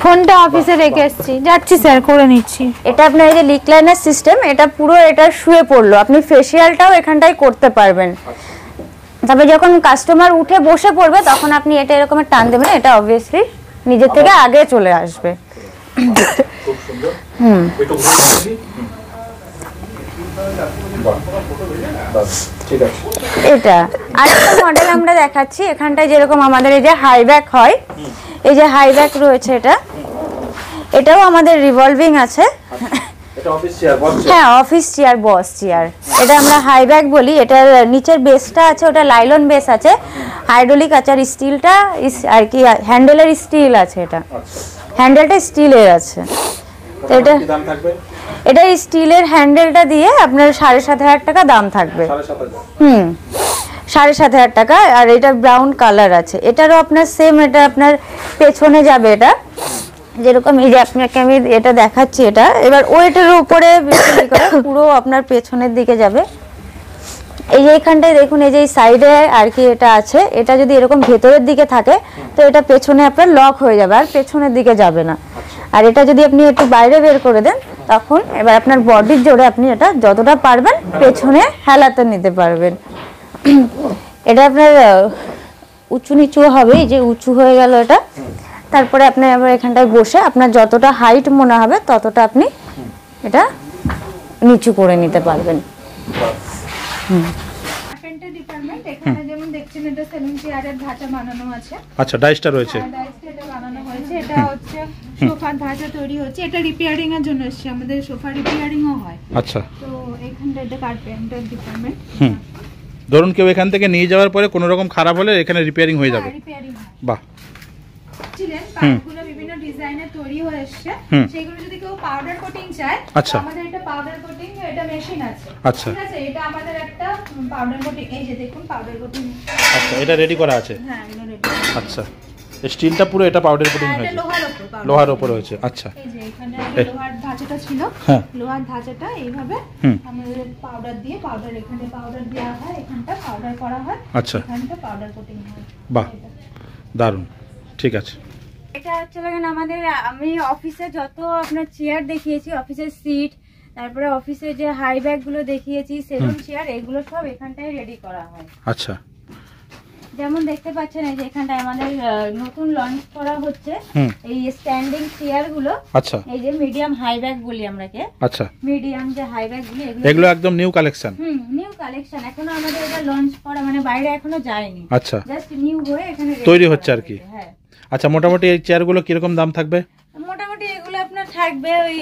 ফোনটা অফিসে রেখে এসেছি, যাচ্ছি স্যার করে নিচ্ছি। এটা আপনার এই যে লিক লাইনার সিস্টেম, এটা পুরো এটা শুয়ে পড়লো, আপনি ফেসিয়ালটাও এখানটাই করতে পারবেন। তবে যখন কাস্টমার উঠে বসে পড়বে তখন আপনি এটা এরকম টান দেবেন, এটা অবভিয়াসলি নিজের থেকে আগে চলে আসবে। খুব সুন্দর। একটু ঠিক আছে। এটা আরেকটা মডেল আমরা দেখাচ্ছি, এখানটায় যেরকম আমাদের এই যে হাই ব্যাক হয়, এই যে হাই ব্যাক রয়েছে, এটাও আমাদের রিভলভিং আছে। এটা অফিস চেয়ার, বস চেয়ার। হ্যাঁ, অফিস চেয়ার, বস চেয়ার, এটা আমরা হাই ব্যাক বলি। এটার নিচের বেসটা আছে ওটা লাইলন বেস আছে, হাইড্রোলিক আছে, আর স্টিলটা আর কি হ্যান্ডেলের স্টিল আছে, এটা হ্যান্ডেলটা স্টিলের আছে। তো এটা কি দাম থাকবে? এটা স্টিলের হ্যান্ডেলটা দিয়ে আপনার 7,500 টাকা দাম থাকবে। 7,500। 7,500 টাকা। আর এটা ব্রাউন কালার আছে, এটারও আপনার সেম, এটা আপনার পেছনে যাবে। এটা যেরকম এই যে আপনাকে আমি এটা দেখাচ্ছি, এটা এবার ওইটার উপরে পুরো আপনার পেছনের দিকে যাবে। এই যে এখানটায় দেখুন, এই যে সাইডে আর কি এটা আছে, এটা যদি এরকম ভেতরের দিকে থাকে তো এটা পেছনে আপনার লক হয়ে যাবে আর পেছনের দিকে যাবে না। আর এটা যদি আপনি একটু বাইরে বের করে দেন তখন এবার আপনার বডির জোরে আপনি এটা যতটা পারবেন পেছনে হেলাতে নিতে পারবেন। এটা আপনার উঁচু নিচু হবে, এই যে উঁচু হয়ে গেল এটা। তারপরে আপনি আবার এখানটায় বসে আপনার যতটা হাইট মনে হবে ততটা আপনি এটা নিচু করে নিতে পারবেন। কার্পেন্টার ডিপার্টমেন্ট, এখানে যেমন দেখছেন এটা সেলুন চেয়ারের ধাঁচা বানানো আছে। আচ্ছা, ডাইসটা রয়েছে। ডাইসটা এটা বানানো হয়েছে, এটা হচ্ছে সোফার ধাঁচা তৈরি হচ্ছে। এটা রিপেয়ারিং এর জন্য এসেছে, আমাদের সোফা রিপেয়ারিংও হয়। আচ্ছা, তো এখানটা এটা কার্পেন্টার ডিপার্টমেন্ট। ধরুন কেউ এখান থেকে নিয়ে যাওয়ার পরে কোনো রকম খারাপ হলে এখানে রিপেয়ারিং হয়ে যাবে। রিপেয়ারিং হয়। বাহ। ছিলেন পার্টগুলো বিভিন্ন ডিজাইনে তৈরি হয়ে এসেছে, সেগুলো যদি কেউ পাউডার কোটিং চায় আচ্ছা, আমাদের এটা পাউডার কোটিং এটা মেশিন আছে। আচ্ছা, ঠিক আছে, এটা আমাদের একটা পাউডার কোটিং, এই যে দেখুন পাউডার কোটিং। আচ্ছা, এটা রেডি করা আছে। হ্যাঁ, এটা রেডি। আচ্ছা, স্টিলটা পুরো এটা পাউডার কোটিং এটা হয়েছে, লোহার উপর powder লোহার উপর হয়েছে। আচ্ছা, এই যে এখানে আগে লোহার ধাঁচাটা ছিল, হ্যাঁ, লোহার ধাঁচাটা এইভাবে আমাদের পাউডার দিয়ে, পাউডার এখানে পাউডার দেওয়া হয়, এখানটা পাউডার করা হয়, আচ্ছা, এখানটা পাউডার কোটিং হয়। বাহ, দারুণ। ঠিক আছে। এটা হচ্ছে লাগেন আমাদের, আমি অফিসে যত আপনার চেয়ার দেখিয়েছি, অফিসের সিট, তারপরে অফিসে যে হাই ব্যাগ গুলো দেখিয়েছি, সেলুন চেয়ার, এগুলো সব এখানটায় রেডি করা হয়। আচ্ছা, যেমন দেখতে পাচ্ছেন এই যে এখানটায় আমাদের নতুন লঞ্চ করা হচ্ছে এই স্ট্যান্ডিং চেয়ার গুলো। আচ্ছা, এই যে মিডিয়াম হাই ব্যাগ বলি আমরাকে। আচ্ছা, মিডিয়াম যে হাই ব্যাগ গুলো, এগুলো একদম নিউ কালেকশন। নিউ কালেকশন, এখনো আমাদের এটা লঞ্চ করা মানে বাইরে এখনো যায়নি। আচ্ছা, জাস্ট নিউ হয়ে এখানে তৈরি হচ্ছে আর কি। হ্যাঁ। আচ্ছা, মোটামুটি এই চেয়ারগুলো কিরকম দাম থাকবে? মোটামুটি এগুলো আপনার থাকবে ওই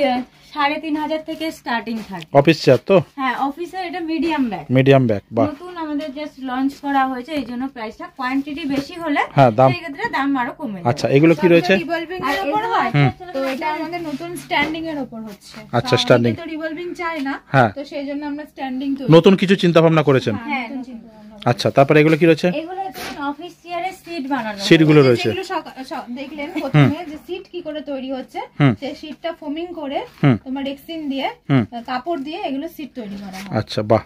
3,500 থেকে স্টার্টিং থাকবে। অফিস চেয়ার তো? হ্যাঁ, অফিসের এটা মিডিয়াম ব্যাগ। মিডিয়াম ব্যাগ, বাহ। নতুন আমাদের জাস্ট লঞ্চ করা হয়েছে, এই জন্য প্রাইসটা কোয়ান্টিটি বেশি হলে হ্যাঁ দাম, সেই ক্ষেত্রে দাম আরো কমে যাবে। আচ্ছা, এগুলো কি রয়েছে? রিভলভিং এর উপর হয়, তো এটা আমাদের নতুন স্ট্যান্ডিং এর উপর হচ্ছে। আচ্ছা, স্ট্যান্ডিং তো রিভলভিং চাই না, হ্যাঁ, তো সেই জন্য আমরা স্ট্যান্ডিং তৈরি। নতুন কিছু চিন্তা ভাবনা করেছেন? হ্যাঁ। আচ্ছা, তারপরে এগুলো কি রয়েছে? এগুলো অফিস চেয়ারের সিট বানানো, সিটগুলো রয়েছে। যেগুলো দেখলেন প্রথমে যে সিট কি করে তৈরি হচ্ছে, সেই সিটটা ফোমিং করে তোমার রেক্সিন দিয়ে কাপড় দিয়ে এগুলো সিট তৈরি করা হয়। আচ্ছা, বাহ।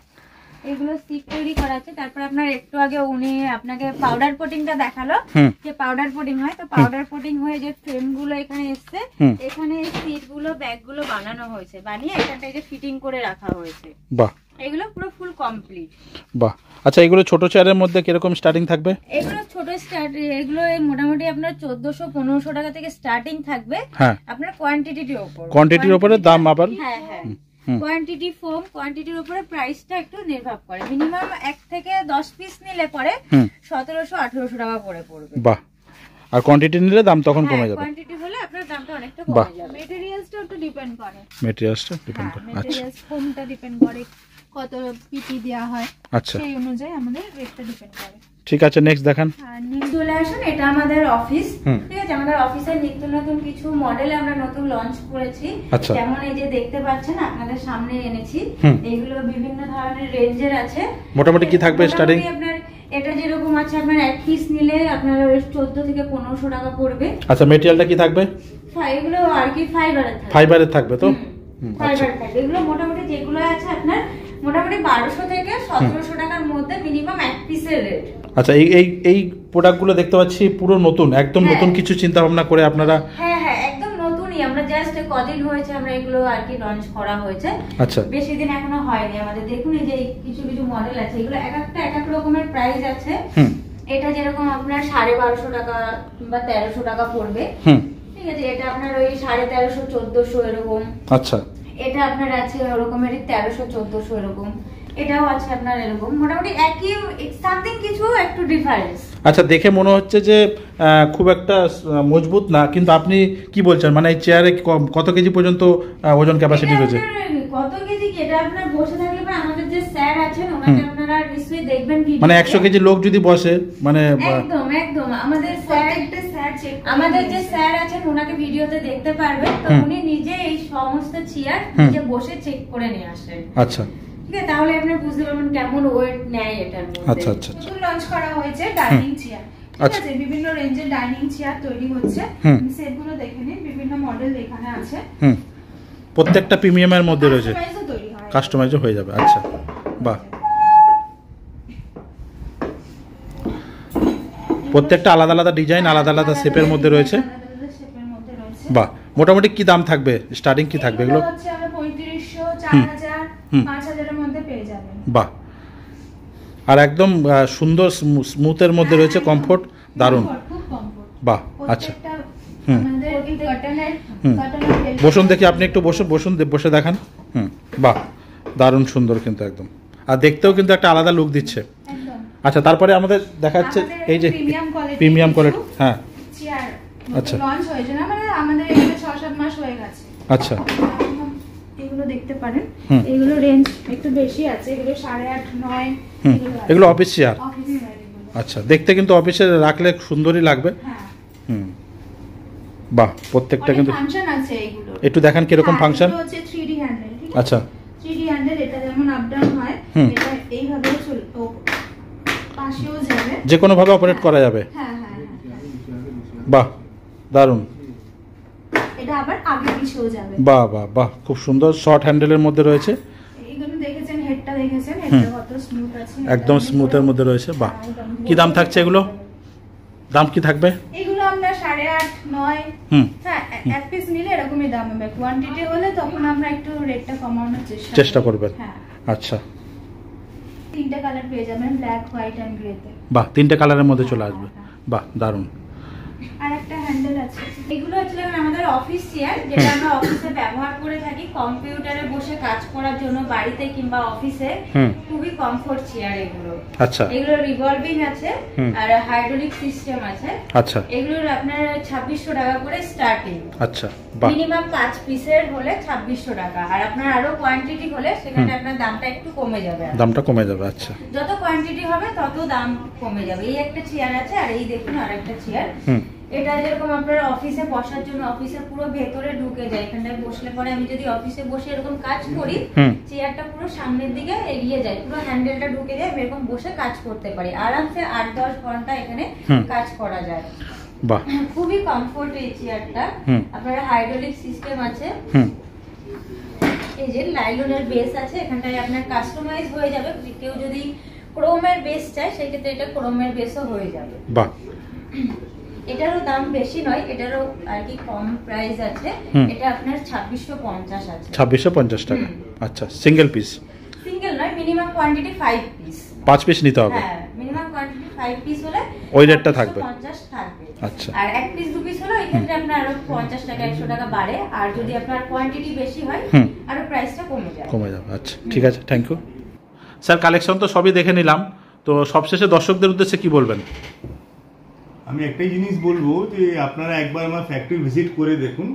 এগুলো সিট তৈরি করা আছে। তারপর আপনার একটু আগে উনি আপনাকে পাউডার কোটিংটা দেখালো, যে পাউডার কোটিং হয়, তো পাউডার কোটিং হয়ে যে ফ্রেম গুলো এখানে এসছে, এখানে সিট গুলো ব্যাগ গুলো বানানো হয়েছে, বানিয়ে এখানটায় যে ফিটিং করে রাখা হয়েছে। বাহ, এগুলো পুরো ফুল কমপ্লিট। বাহ, আচ্ছা এগুলো ছোট চেয়ারের মধ্যে কিরকম স্টার্টিং থাকবে? এগুলো ছোট এগুলো মোটামুটি আপনার 1400-1500 টাকা থেকে স্টার্টিং থাকবে। হ্যাঁ, আপনার কোয়ান্টিটির উপরে দাম আবার। হ্যাঁ হ্যাঁ, কোয়ান্টিটি ফোম কোয়ান্টিটির উপরে প্রাইসটা একটু নির্ভর করে। মিনিমাম 1 থেকে 10 পিস নিলে পরে 1700-1800 টাকা করে পড়বে। বাহ, আর কোয়ান্টিটি নিলে দাম তখন কমে যাবে। কোয়ান্টিটি হলে আপনার দামটা অনেকটা কমে যাবে। মেটেরিয়ালসটা একটু ডিপেন্ড করে, মেটেরিয়ালসটা ডিপেন্ড করে। আচ্ছা, মেটেরিয়ালস ফোমটা ডিপেন্ড করে, কত পিপি দেওয়া হয়, আচ্ছা সেই অনুযায়ী আমাদের রেটটা ডিপেন্ড করে। ঠিক আছে, নেক্সট দেখান। চলে আসুন, এটা আমাদের অফিস। ঠিক আছে, আমাদের অফিসের নিত্য নতুন কিছু মডেল আমরা নতুন লঞ্চ করেছি। আচ্ছা। যেমন এই যে দেখতে পাচ্ছেন আপনাদের সামনে এনেছি, এগুলো বিভিন্ন ধরনের রেঞ্জের আছে। মোটামুটি কি থাকবে স্টার্টিং? আপনার এটা যেরকম আছে, আপনার এক পিস নিলে আপনার 14 থেকে 1500 টাকা পড়বে। আচ্ছা, মেটেরিয়ালটা কি থাকবে? এগুলো আর কি ফাইবারের থাকবে। ফাইবারের থাকবে তো? ফাইবার থাকবে। এগুলো মোটামুটি যেগুলো আছে আপনার মোটামুটি 1200 থেকে 1700 টাকার মধ্যে মিনিমাম এক পিসের রেট। আচ্ছা, এই প্রোডাক্টগুলো দেখতে পাচ্ছি পুরো নতুন, একদম নতুন কিছু চিন্তা ভাবনা করে আপনারা। হ্যাঁ হ্যাঁ, একদম নতুনই। আমরা জাস্ট কদিন হয়েছে আমরা এগুলো আর কি লঞ্চ করা হয়েছে। আচ্ছা, বেশি দিন এখনো হয়নি আমাদের। দেখুন এই যে কিছু কিছু মডেল আছে, এগুলো এক একটা এক এক রকমের প্রাইস আছে। এটা যেরকম আপনার 1250 টাকা কিংবা 1300 টাকা পড়বে। ঠিক আছে, এটা আপনার ওই 1350-1400 এরকম। আচ্ছা, এটা আপনার আছে ওরকমেরই 1300-1400 এরকম। এটাও আছে আপনার এরকম, মোটামুটি একই, সামথিং কিছু একটু ডিফারেন্স। আচ্ছা, দেখে মনে হচ্ছে যে খুব একটা মজবুত না, কিন্তু আপনি কি বলছেন, মানে এই চেয়ারে কত কেজি পর্যন্ত ওজন ক্যাপাসিটি রয়েছে? কত কেজি কি, এটা আপনার বসে থাকলে পরে আমাদের যে স্যার আছেন ওনাকে আপনারা নিশ্চয়ই দেখবেন ভিডিও। মানে 100 কেজি লোক যদি বসে, মানে একদম একদম আমাদের আমাদের যে স্যার আছেন ওনাকে ভিডিওতে দেখতে পারবেন। তো উনি নিজে এই সমস্ত চেয়ার নিজে বসে চেক করে নিয়ে আসেন। আচ্ছা, ঠিক আছে, তাহলে আপনি বুঝতে পারবেন কেমন ওয়েট নেয় এটার মধ্যে। আচ্ছা আচ্ছা, নতুন লঞ্চ করা হয়েছে ডাইনিং চেয়ার। ঠিক আছে, বিভিন্ন রেঞ্জের ডাইনিং চেয়ার তৈরি হচ্ছে। সেটগুলো দেখে নিন, বিভিন্ন মডেল এখানে আছে। প্রত্যেকটা প্রিমিয়ামের মধ্যে রয়েছে, কাস্টমাইজও তৈরি হয়, কাস্টমাইজও হয়ে যাবে। আচ্ছা, বাহ, প্রত্যেকটা আলাদা আলাদা ডিজাইন, আলাদা আলাদা শেপের মধ্যে রয়েছে। শেপের মধ্যে রয়েছে। বাহ, মোটামুটি কি দাম থাকবে, স্টার্টিং কি থাকবে এগুলো? হচ্ছে আমরা 3500, 4000, 5000 এর মধ্যে পেয়ে যাবেন। বাহ, আর একদম সুন্দর স্মুথের মধ্যে রয়েছে, কমফোর্ট দারুণ। খুব কমফোর্ট। বাহ, আচ্ছা, আমাদের কটনের বসুন দেখি, আপনি একটু বসুন বসে দেখান। বাহ, দারুণ সুন্দর কিন্তু একদম, আর দেখতেও কিন্তু একটা আলাদা লুক দিচ্ছে। একদম। আচ্ছা, তারপরে আমাদের দেখাচ্ছে এই যে প্রিমিয়াম কোয়ালিটি। হ্যাঁ, চেয়ার আচ্ছা, লঞ্চ হয়েছে না, মানে আমাদের এখানে 6-7 মাস হয়ে গেছে। আচ্ছা, এগুলো দেখতে পারেন, এগুলো রেঞ্জ একটু বেশি আছে, এগুলো 8.5-9 এগুলো অফিস চেয়ার। অফিস চেয়ার এগুলো। আচ্ছা, দেখতে কিন্তু অফিসে রাখলে সুন্দরই লাগবে। হ্যাঁ, বাহ, প্রত্যেকটা অনেক কিন্তু ফাংশন আছে এগুলো। একটু দেখান কিরকম ফাংশন। এটা হচ্ছে 3D হ্যান্ডেল। ঠিক আছে, আচ্ছা, 3D হ্যান্ডেল, এটা যেমন আপ ডাউন হয়, এটা এইভাবে পাশেও যাবে, যে কোনো ভাবে অপারেট করা যাবে। হ্যাঁ হ্যাঁ হ্যাঁ। বাহ, দারুণ। এটা আবার আগে পিছেও যাবে। বাহ বাহ বাহ, খুব সুন্দর শর্ট হ্যান্ডেলের মধ্যে রয়েছে। এইগুলো দেখেছেন, হেডটা দেখেছেন, হেডটা কত স্মুথ আছে, একদম স্মুথের মধ্যে রয়েছে। বাহ, কি দাম থাকছে এগুলো? দাম কি থাকবে? এগুলো আমরা 8.5-9। হ্যাঁ, এক পিস নিলে এরকমই দাম হবে। কোয়ান্টিটি হলে তখন আমরা একটু রেটটা কমানোর চেষ্টা করবেন। হ্যাঁ, আচ্ছা, 3টে কালার পেয়ে যাবেন, ব্ল্যাক, হোয়াইট এন্ড গ্রেতে। বাহ, 3টে কালারের মধ্যে চলে আসবে। বাহ, দারুণ। আর একটা হ্যান্ডেল আছে। এগুলো হচ্ছে আমাদের অফিস চেয়ার, যেটা আমরা অফিসে ব্যবহার করে থাকি কম্পিউটারে বসে কাজ করার জন্য, বাড়িতে কিংবা অফিসে। খুবই কমফোর্ট চেয়ার এগুলো। আচ্ছা, এগুলো রিভলভিং আছে আর হাইড্রোলিক সিস্টেম আছে। আচ্ছা, এগুলোর আপনার 2600 টাকা করে স্টার্টিং। আচ্ছা, বাহ, মিনিমাম 5 পিসের হলে 2600 টাকা, আর আপনার আরো কোয়ান্টিটি হলে সেখানে আপনার দামটা একটু কমে যাবে। দামটা কমে যাবে। আচ্ছা, যত কোয়ান্টিটি হবে তত দাম কমে যাবে। এই একটা চেয়ার আছে, আর এই দেখুন আরেকটা চেয়ার। এটা যেরকম আপনার অফিসে বসার জন্য, অফিসে পুরো ভেতরে ঢুকে যায়, এখানটায় বসলে পরে আমি যদি অফিসে বসে এরকম কাজ করি, চেয়ারটা পুরো সামনের দিকে এগিয়ে যায়, পুরো হ্যান্ডেলটা ঢুকে যায়, আমি এরকম বসে কাজ করতে পারি আরামসে। 8-10 ঘন্টা এখানে কাজ করা যায়। বাহ, খুবই কমফোর্ট এই চেয়ারটা। আপনার হাইড্রোলিক সিস্টেম আছে, এই যে লাইলনের বেস আছে, এখানটায় আপনার কাস্টমাইজ হয়ে যাবে। কেউ যদি ক্রোমের বেস চায় সেক্ষেত্রে এটা ক্রোমের বেসও হয়ে যাবে। বাহ, এটারও দাম বেশি নয়, এটারও আর কি কম প্রাইস আছে। এটা আপনার 2650 আছে। 2650 টাকা। আচ্ছা, সিঙ্গেল পিস? সিঙ্গেল নয়, মিনিমাম কোয়ান্টিটি 5 পিস। 5 পিস নিতে হবে। হ্যাঁ, মিনিমাম কোয়ান্টিটি 5 পিস হলে ওই রেটটা থাকবে। 50 থাকবে। আচ্ছা। আর 1 পিস 2 পিস হলে এই ক্ষেত্রে আপনার আরো 50 টাকা 100 টাকা বাড়ে, আর যদি আপনার কোয়ান্টিটি বেশি হয় আরো প্রাইসটা কমে যাবে। আচ্ছা, ঠিক আছে, থ্যাংক ইউ স্যার। কালেকশন তো সবই দেখে নিলাম, তো সবশেষে দর্শকদের উদ্দেশ্যে কি বলবেন? আমি একটাই জিনিস বলবো যে আপনারা একবার আমার ফ্যাক্টরি ভিজিট করে দেখুন।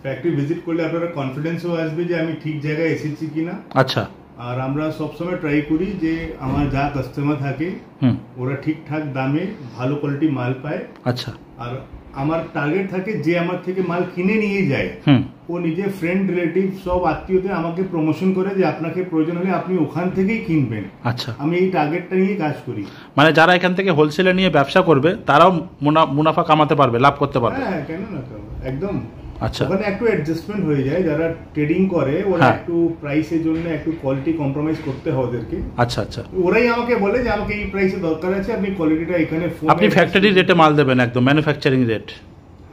ফ্যাক্টরি ভিজিট করলে আপনারা কনফিডেন্সও আসবে যে আমি ঠিক জায়গায় এসেছি কিনা। আচ্ছা। আর আমরা সবসময় ট্রাই করি যে আমার যা কাস্টমার থাকে ওরা ঠিকঠাক দামে ভালো কোয়ালিটি মাল পায়। আচ্ছা। আর আমার টার্গেট থাকে যে আমার থেকে মাল কিনে নিয়ে যায় ও নিজে ফ্রেন্ড রিলেটিভ সব আত্মীয়দের আমাকে প্রমোশন করে যে আপনাকে প্রয়োজন হলে আপনি ওখান থেকেই কিনবেন। আচ্ছা। আমি এই টার্গেটটা নিয়ে কাজ করি। মানে যারা এখান থেকে হোলসেলে নিয়ে ব্যবসা করবে তারাও মুনাফা কামাতে পারবে, লাভ করতে পারবে। হ্যাঁ, কেন না, একদম। আচ্ছা। ওখানে একটু অ্যাডজাস্টমেন্ট হয়ে যায়, যারা ট্রেডিং করে ওরা একটু প্রাইসের জন্য একটু কোয়ালিটি কম্প্রোমাইজ করতে হয় ওদেরকে। আচ্ছা আচ্ছা। ওরাই আমাকে বলে যে আমাকে এই প্রাইসে দরকার আছে, আপনি কোয়ালিটিটা এখানে আপনি ফ্যাক্টরি রেটে মাল দেবেন, একদম ম্যানুফ্যাকচারিং রেট।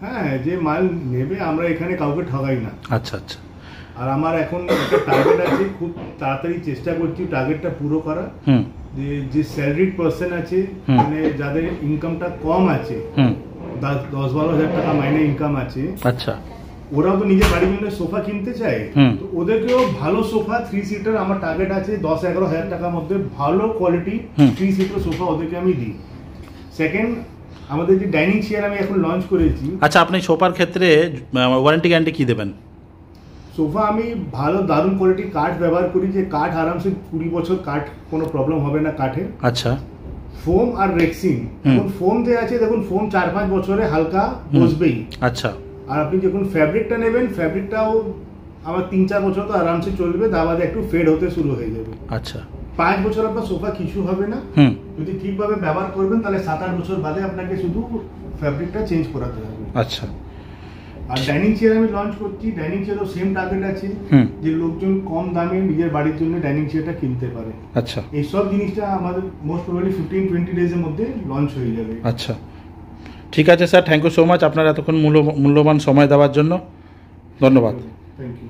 হ্যাঁ, যে মাল নেবে আমরা এখানে কাউকে ঠগাই না। আচ্ছা আচ্ছা। আর আমার এখন একটা টার্গেট আছে, খুব তাড়াতাড়ি চেষ্টা করছি টার্গেটটা পুরো করা। যে স্যালারিড পার্সন আছে, মানে যাদের ইনকামটা কম আছে, 10-12 হাজার টাকা মাইনে ইনকাম আছে, আচ্ছা, ওরাও তো নিজের বাড়ির জন্য সোফা কিনতে চায়। তো ওদেরকেও ভালো সোফা 3 সিটার আমার টার্গেট আছে 10-11 হাজার টাকার মধ্যে ভালো কোয়ালিটি 3 সিটার সোফা ওদেরকে আমি দিই। সেকেন্ড, আমাদের যে ডাইনিং চেয়ার আমি এখন লঞ্চ করেছি। আচ্ছা, আপনি সোফার ক্ষেত্রে ওয়ারেন্টি গ্যারান্টি কি দেবেন? সোফা আমি ভালো দারুণ কোয়ালিটির কাঠ ব্যবহার করি, যে কাঠ আরামসে 20 বছর কাঠ কোনো প্রবলেম হবে না কাঠের। আচ্ছা। ফোম আর রেক্সিন, এখন ফোম যে আছে দেখুন, ফোম 4-5 বছরে হালকা বসবেই। আচ্ছা। আর আপনি যখন ফ্যাব্রিকটা নেবেন, ফ্যাব্রিকটাও আমার 3-4 বছর তো আরামসে চলবে, তার বাদে একটু ফেড হতে শুরু হয়ে যাবে। আচ্ছা। 5 বছর আপনার সোফা কিছু হবে না, যদি ঠিকভাবে ব্যবহার করবেন তাহলে 7-8 বছর বাদে আপনাকে শুধু ফ্যাব্রিকটা চেঞ্জ করাতে হবে। আচ্ছা। আর ডাইনিং চেয়ার আমি লঞ্চ করছি, ডাইনিং চেয়ারও সেম টার্গেট আছে যে লোকজন কম দামে নিজের বাড়ির জন্য ডাইনিং চেয়ারটা কিনতে পারে। আচ্ছা। এই সব জিনিসটা আমাদের মোস্ট প্রবাবলি 15-20 ডেজের মধ্যে লঞ্চ হয়ে যাবে। আচ্ছা, ঠিক আছে sir, thank you so much আপনার এতক্ষণ মূল্যবান সময় দেওয়ার জন্য। ধন্যবাদ। Thank you.